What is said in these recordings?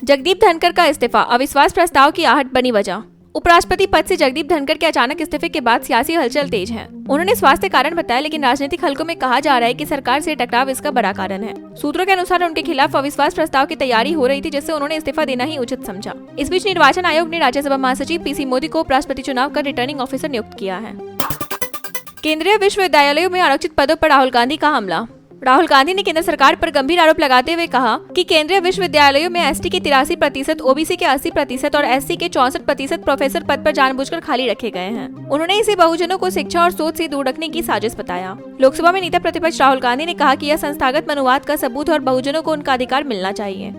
जगदीप धनखड़ का इस्तीफा, अविश्वास प्रस्ताव की आहट बनी वजह। उपराष्ट्रपति पद से जगदीप धनखड़ के अचानक इस्तीफे के बाद सियासी हलचल तेज है। उन्होंने स्वास्थ्य कारण बताया, लेकिन राजनीतिक हलकों में कहा जा रहा है कि सरकार से टकराव इसका बड़ा कारण है। सूत्रों के अनुसार उनके खिलाफ अविश्वास प्रस्ताव की तैयारी हो रही थी, जिससे उन्होंने इस्तीफा देना ही उचित समझा। इस बीच निर्वाचन आयोग ने राज्यसभा महासचिव पीसी मोदी को उपराष्ट्रपति चुनाव का रिटर्निंग ऑफिसर नियुक्त किया है। केंद्रीय विश्वविद्यालयों में आरक्षित पदों पर राहुल गांधी का हमला। राहुल गांधी ने केंद्र सरकार पर गंभीर आरोप लगाते हुए कहा कि केंद्रीय विश्वविद्यालयों में एसटी के 83%, ओबीसी के 80% और एससी के 64% प्रोफेसर पद पर जानबूझकर खाली रखे गए हैं। उन्होंने इसे बहुजनों को शिक्षा और सोच से दूर रखने की साजिश बताया। लोकसभा में नेता प्रतिपक्ष राहुल गांधी ने कहा कि यह संस्थागत मनुवाद का सबूत है और बहुजनों को उनका अधिकार मिलना चाहिए।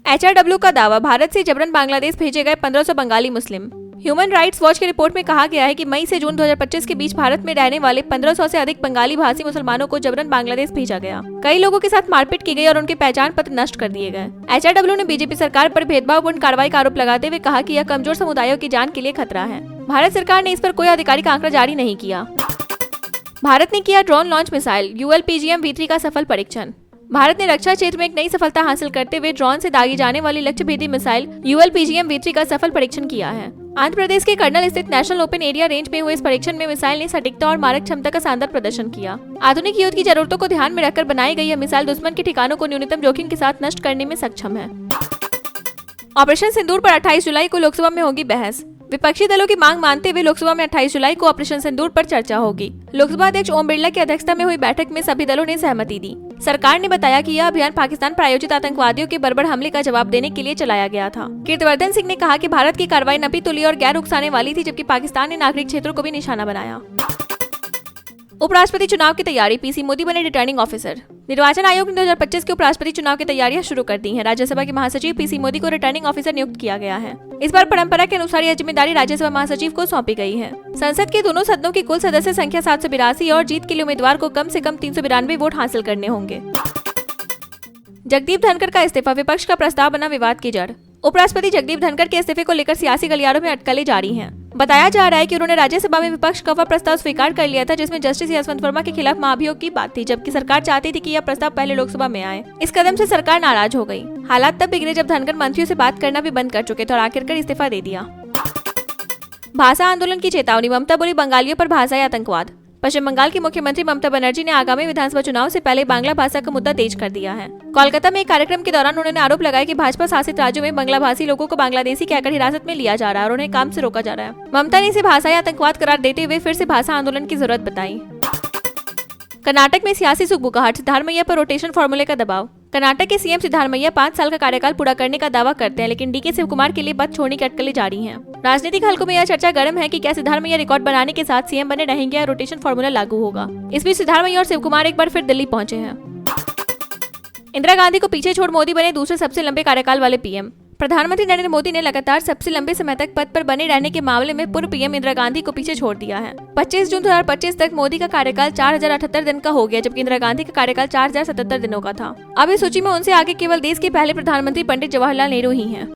HRW का दावा, भारत से जबरन बांग्लादेश भेजे गए 1500 बंगाली मुस्लिम। ह्यूमन राइट्स वॉच की रिपोर्ट में कहा गया है कि मई से जून 2025 के बीच भारत में रहने वाले 1500 से अधिक बंगाली भाषी मुसलमानों को जबरन बांग्लादेश भेजा गया। कई लोगों के साथ मारपीट की गई और उनके पहचान पत्र नष्ट कर दिए गए। HRW ने बीजेपी सरकार पर भेदभावपूर्ण कार्रवाई का आरोप लगाते हुए कहा कि यह कमजोर समुदायों की जान के लिए खतरा है। भारत सरकार ने इस पर कोई आधिकारिक आंकड़ा जारी नहीं किया। भारत ने किया ड्रोन लॉन्च मिसाइल ULPGM-V3 का सफल परीक्षण। भारत ने रक्षा क्षेत्र में एक नई सफलता हासिल करते हुए ड्रोन से दागी जाने वाली लक्ष्य भेदी मिसाइल ULPGM-V3 का सफल परीक्षण किया है। आंध्र प्रदेश के कर्नल स्थित नेशनल ओपन एरिया रेंज में हुए इस परीक्षण में मिसाइल ने सटीकता और मारक क्षमता का शानदार प्रदर्शन किया। आधुनिक युद्ध की जरूरतों को ध्यान में रखकर बनाई गई यह मिसाइल दुश्मन के ठिकानों को न्यूनतम जोखिम के साथ नष्ट करने में सक्षम है। ऑपरेशन सिंदूर पर 28 जुलाई को लोकसभा में होगी बहस। विपक्षी दलों की मांग मानते हुए लोकसभा में 28 जुलाई को ऑपरेशन सिंदूर पर चर्चा होगी। लोकसभा अध्यक्ष ओम बिरला की अध्यक्षता में हुई बैठक में सभी दलों ने सहमति दी। सरकार ने बताया कि यह अभियान पाकिस्तान प्रायोजित आतंकवादियों के बर्बर हमले का जवाब देने के लिए चलाया गया था। कीर्तिवर्धन सिंह ने कहा कि भारत की कार्रवाई नपी तुली और गैर उकसाने वाली थी, जबकि पाकिस्तान ने नागरिक क्षेत्रों को भी निशाना बनाया। उपराष्ट्रपति चुनाव की तैयारी, पीसी मोदी बने रिटर्निंग ऑफिसर। निर्वाचन आयोग ने 2025 के उपराष्ट्रपति चुनाव की तैयारियां शुरू कर दी हैं। राज्यसभा के महासचिव पीसी मोदी को रिटर्निंग ऑफिसर नियुक्त किया गया है। इस बार परंपरा के अनुसार यह जिम्मेदारी राज्यसभा महासचिव को सौंपी गई है। संसद के दोनों सदनों की कुल सदस्य संख्या 782 और जीत के लिए उम्मीदवार को कम से कम 392 वोट हासिल करने होंगे। जगदीप धनखड़ का इस्तीफा, विपक्ष का प्रस्ताव बना विवाद की जड़। उपराष्ट्रपति जगदीप धनखड़ के इस्तीफे को लेकर सियासी गलियारों में अटकलें जारी हैं। बताया जा रहा है कि उन्होंने राज्यसभा में विपक्ष का वह प्रस्ताव स्वीकार कर लिया था जिसमें जस्टिस यशवंत वर्मा के खिलाफ महाभियोग की बात थी, जबकि सरकार चाहती थी कि यह प्रस्ताव पहले लोकसभा में आए। इस कदम से सरकार नाराज हो गई। हालात तब बिगड़े जब धनखड़ मंत्रियों से बात करना भी बंद कर चुके थे और आखिरकार इस्तीफा दे दिया। भाषा आंदोलन की चेतावनी, ममता बोली बंगालियों पर भाषाई आतंकवाद। पश्चिम बंगाल की मुख्यमंत्री ममता बनर्जी ने आगामी विधानसभा चुनाव से पहले बांग्ला भाषा का मुद्दा तेज कर दिया है। कोलकाता में एक कार्यक्रम के दौरान उन्होंने आरोप लगाया कि भाजपा शासित राज्यों में बांग्ला भाषी लोगों को बांग्लादेशी कहकर हिरासत में लिया जा रहा है और उन्हें काम से रोका जा रहा है। ममता ने इसे भाषाई आतंकवाद करार देते हुए फिर से भाषा आंदोलन की जरूरत बताई। कर्नाटक में सियासी सुगबुगाहट, सिद्धारमैया पर रोटेशन फार्मूले का दबाव। कर्नाटक के सीएम सिद्धारमैया 5 साल का कार्यकाल पूरा करने का दावा करते हैं, लेकिन डीके शिवकुमार के लिए पद छोड़ने की अटकलें जारी हैं। राजनीतिक हलकों में यह चर्चा गर्म है कि क्या सिद्धारमैया रिकॉर्ड बनाने के साथ सीएम बने रहेंगे या रोटेशन फार्मूला लागू होगा। इस बीच सिद्धारमैया और शिवकुमार एक बार फिर दिल्ली पहुंचे हैं। इंदिरा गांधी को पीछे छोड़ मोदी बने दूसरे सबसे लंबे कार्यकाल वाले पीएम। प्रधानमंत्री नरेंद्र मोदी ने लगातार सबसे लंबे समय तक पद पर बने रहने के मामले में पूर्व पीएम इंदिरा गांधी को पीछे छोड़ दिया है। 25 जून 2025 तक मोदी का कार्यकाल 4078 दिन का हो गया, जबकि इंदिरा गांधी का कार्यकाल 4077 दिनों का था। अब इस सूची में उनसे आगे केवल देश के पहले प्रधानमंत्री पंडित जवाहरलाल नेहरू ही हैं।